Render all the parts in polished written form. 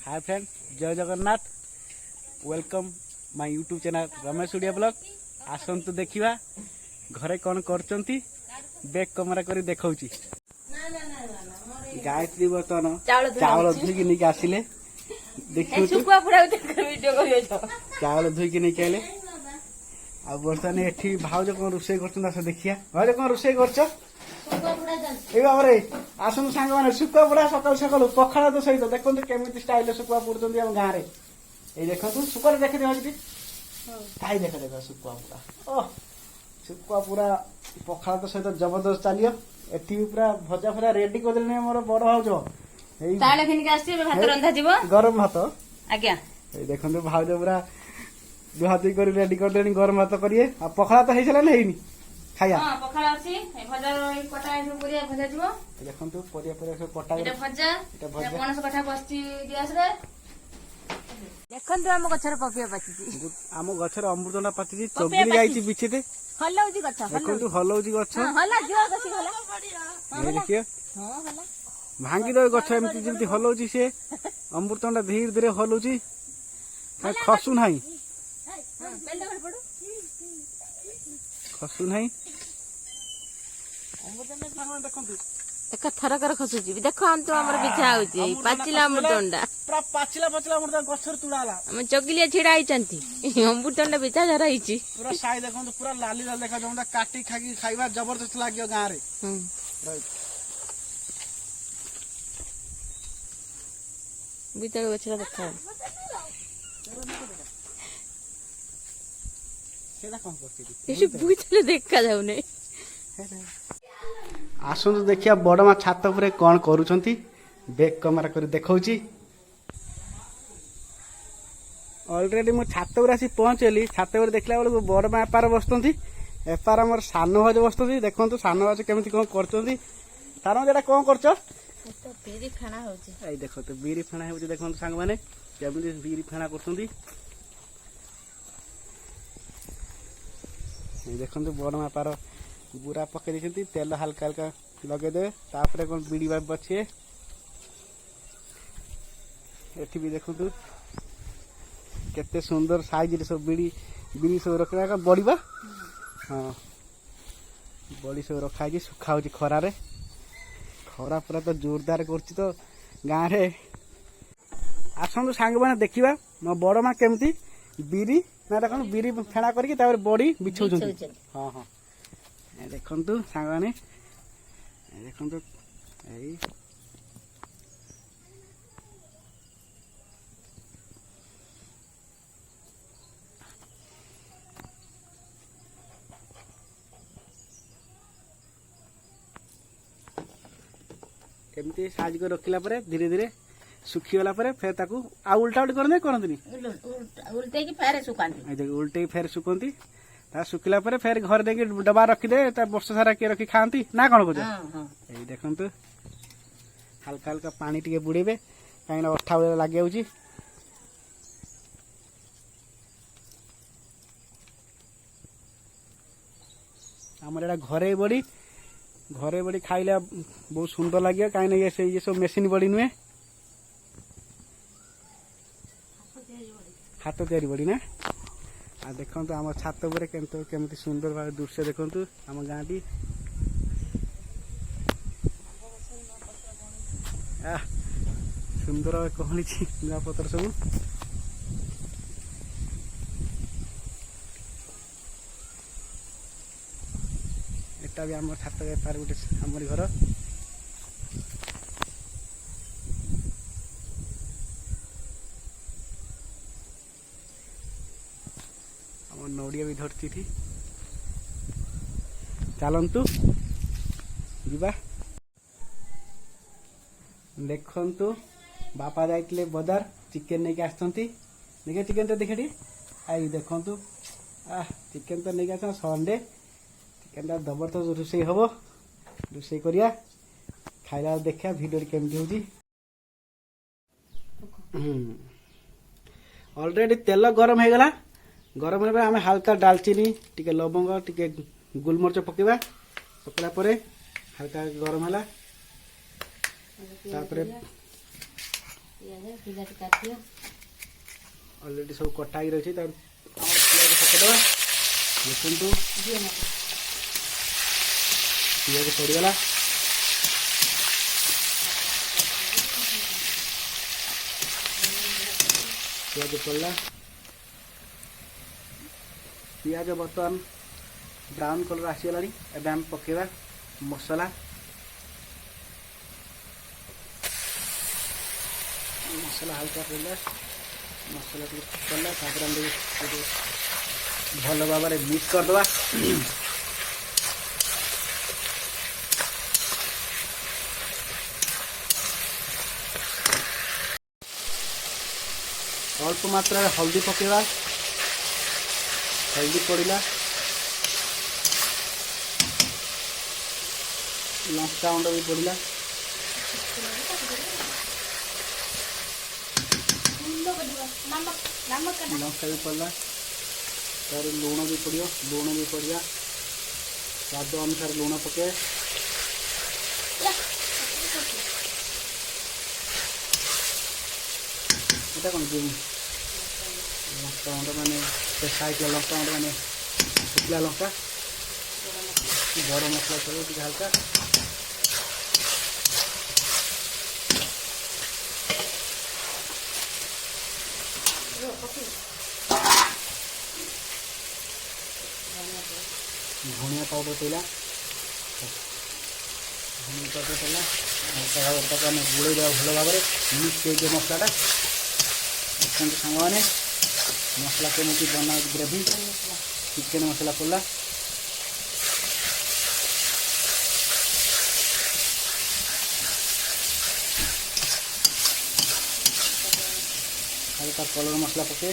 हाय friend, जय Jagannath. Welcome my YouTube channel Ramesh Odia blog. आसतु देखा घरे कौन करचंती बैक कमरा करी देखौची। गायत्री बर्तन चावल धुईकी नहीं आसिले देखियो चावल धुईकी नहीं आइले आ बर्तन एठी भाउज कौन रोषे कर देखिया। भाउज कौन रोषे कर आसन सांग मैंने शुखुआ पोड़ा सकाल सकाल पखाड़ तो सहित देखो केमी स्टाइल शुखुआ पोड़ते गाँव में ये देखो शुखुआ देखी दे खाई देख देख शुखुआ पोड़ा शुखुआ पूरा पखाड़ तो सहित जबरदस्त चलियो एटी पूरा भजा फजा रेडी कर मोर बड़ भाउज गरम भात आज्ञा देखो भाउज पूरा दुहाती कर रेडी कर गरम भात करिए पखाड़ा तो हो नहीं खाया पखाल अछि भजा कटा पुरिया भजा जिवो देखंतु परिया परिया सब कटा एटा भजा पणस कटा बसची गैस रे देखंतु हम गछर पपिया पाची हम गछर अमृतंडा पाची चोगली जाईची बिछेते हलौजी गछ देखंतु हलौजी गछ हला जियो गछि हला ये देखिए हां हला भांगी दो गछ एमती जेमती हलौजी से अमृतंडा धीरे धीरे हलौजी खसु नाही खसु नाही एक थरकर खसुची देखो हम तो हमर बिछा होची पाचिला अमृतंडा पूरा पाचिला पाचिला अमृतंडा गछर तुड़ाला हम चगलिया छिड़ा आइचंती अमृतंडा बिछा जरा आइची पूरा साई देखो पूरा लाली लाल देखा जोंडा काटी खागी खाइबा जबरदस्त लागियो गां रे बितर गछरा देखा सेदा कोन करती एसे बुझले देखा जाउ नै आसतु देखिया बड़ माँ छात पर कौन करुँच बैक कमरा कर देखी। अलरेडी मु छात पर आसी पहुँचली छात पर देखला बेलू बड़ माँ एपार बसुँच एपार आम सान भाज बसुँच देखो सान भाज केमी कौन कर सान भाज कौन कर देख तो बीरी फेणा हो देखो सांग मैंने केमी बीरी फेणा कर देखो बड़ माँ पार बुरा पकई देते तेल हल्का हल्का लगेदे तापर कौन बीड़ी बाप अच्छे एठी भी देखो केते सुंदर साइज सब बीड़ी बीड़ी सब रखा बड़ा हाँ बड़ी सब रखा सुखा खरारे खरा पूरा तो जोरदार कर गाँव में आसतु सांग मैंने देखा मो बड़ माँ केमती बीरी ना देख बीरी फेणा कर बड़ी बिछौ हाँ हाँ देखु सांग मैंने देखु एमती साज कर रखिला धीरे धीरे सुखीगला फिर ताकू आ उल्टा उल्टी करते करती उल्टे फेर सुखती सुखिला फिर घर दे डबा रखिदे वर्ष सारा किए रखी खाती ना कौन कह ये देखु हल्का हल्का पानी टे बुड़ेबे कहीं अठा बेले लगे आमर एटा घरे बड़ी खाइले बहुत सुंदर लगे कहीं ये सब मेसीन बड़ी नुहे हाथ तैयारी बड़ी ना आ देखो आम छात केमती सुंदर भाव दृश्य देखु आम गाँ टी सुंदर कहली नूआ पतर सब एटा भी आम छात बेपार गोटे आमरी घर नड़िया भी धरती थी चलतु जीवा देखु बापा जाइए बजार चिकेन नहीं आसती देखे चिकेन तो देखे आई देखु चिकेन तो नहीं आस संडे चिकेन जबरदस्त रोषे हम रोषे करिया खाइला देखा भिडियो केमती हो ऑलरेडी तेल गरम हो गला गरम होने आम हल्का डालचीनी टिके लवंग टिके गोलमरिच पकेबा पकड़ा पर हल्का गरम है ପିଆଜ ବିଲାତି କାଟିବ ऑलरेडी सब कटा ही रही पियाज पकड़वा देखु पियाज पड़गला पियाज पड़ला पियाज बर्तमान ब्राउन कलर आसीगला एवं आम पकेवा मसला मसला हल्का पड़ला मसला पड़ला भल भाव में मिक्स करदे अल्प मात्रा हल्दी पकेवा हल्दी पड़ा लंका गुंड भी पड़ा लंका भी पड़ा तार लुण भी पड़ा स्वाद अनुसार लुण पके এটা কোন দিন লঙ্কা মানে সাইকেল লঙ্কা মানে শুকলা লঙ্কা গরম মশলা করে ଟିକେ হালকা धनिया पाउडर पड़ा धनिया पाउडर पड़ा हल्का भाव आम गुड़े देवा भल भाव में मिक्स हो मसलाटा देखते सांग मैंने मसला केमी बना ग्रेवी चिकेन मसला पड़ा हल्का कलर मसला पके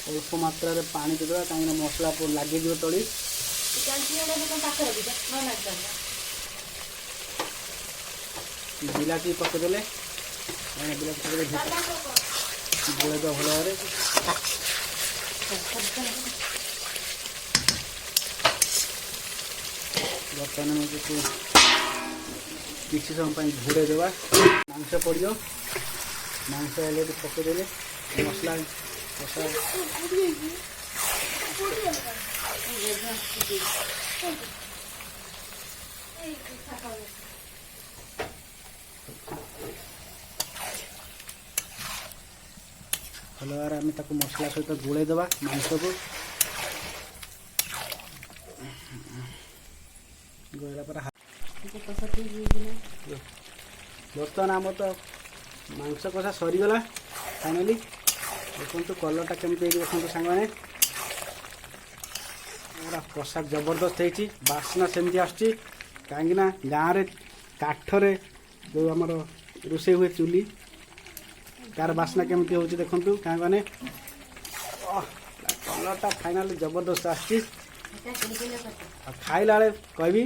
अल्प मात्रा पानी देदेवा कहीं मसला लगे तली बिलाती पकईदे बिलाती पकड़े गोले भल भाव बर्तमान किसी समय घोड़े देवा मांस पड़ो मांस पकईदे मसला मसला भल भाव आम मसला सहित गोले देवा मांस को गोला पर बर्तमान आम तो मांस कषा सरीगला फाइनाली देखो कलरटा केमती देखो सांग मैंने पूरा प्रसाद जबरदस्त है बास्ना सेमती आसुची कहीं गाँव काठरे जो आम रोसे हुए चुली तार बास्ना केमती हो देखु कहीं मैंने कलरटा फाइनाली जबरदस्त आसुची खाइला बेले कहबी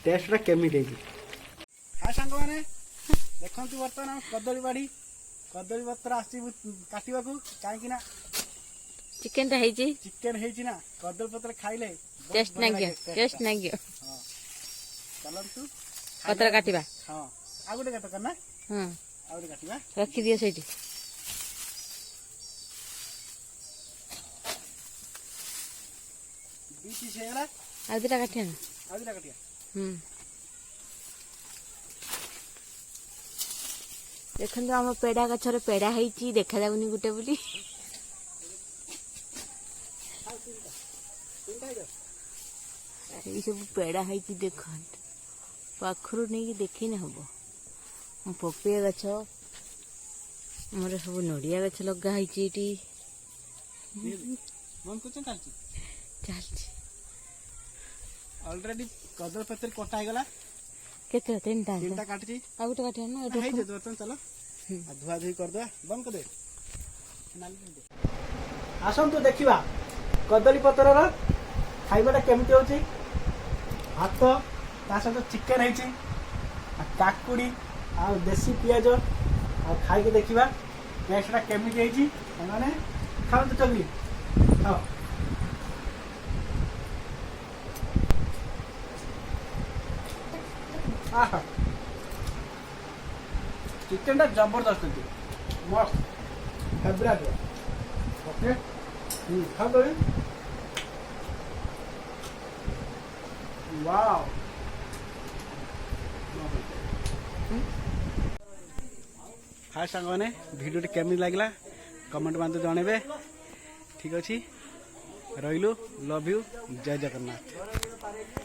टेस्टा केमी हाँ सांग मैंने देखु बर्तमान आम कदली बाड़ी कदली पत्र काटा कहीं चिकेन टा हेजी चिकेन है ना कदली पत्र खाइले टेस्ट नागियो चलतु पत्र काटिबा हाँ आ गोटे काट करना हां आ गोटे काटिबा रखी दियो सेठी बीच से गला आ दुटा काटिया ना आ दुटा काटिया देखो आम पेड़ा गछर पेड़ा है देखा जाऊनी गोटे बोली सब पेड़ा है देख पाखर नहीं देखी ना हम पपिया गछ मोर सब नड़िया गछ लगा चलती ऑलरेडी कदली पत्र कटा गला केते तीन टा काटी आ गोटे काटिया ना बर्तन चलो धुआ धुई करदे बंद कर दे आसतु देखा कदली पतर खाइबाटा केमती होची भात ता सहित चिकेन है काकुड़ी आ देसी पियाज आ खाई देखा टेस्टा केमती है खाओ चली ଖାଅ। ଆହା ଚିକେନଟା ଜବରଦସ୍ତ ଅଛି ମସ୍ତ ଫେବରାଇଟ୍ ଓକେ ଖାଅ ତ ୱାଓ हाय सांग मैंने भिडियो केमी लगला कमेंट मानते जनइबे ठीक अच्छे रही लव यू जय जगन्नाथ।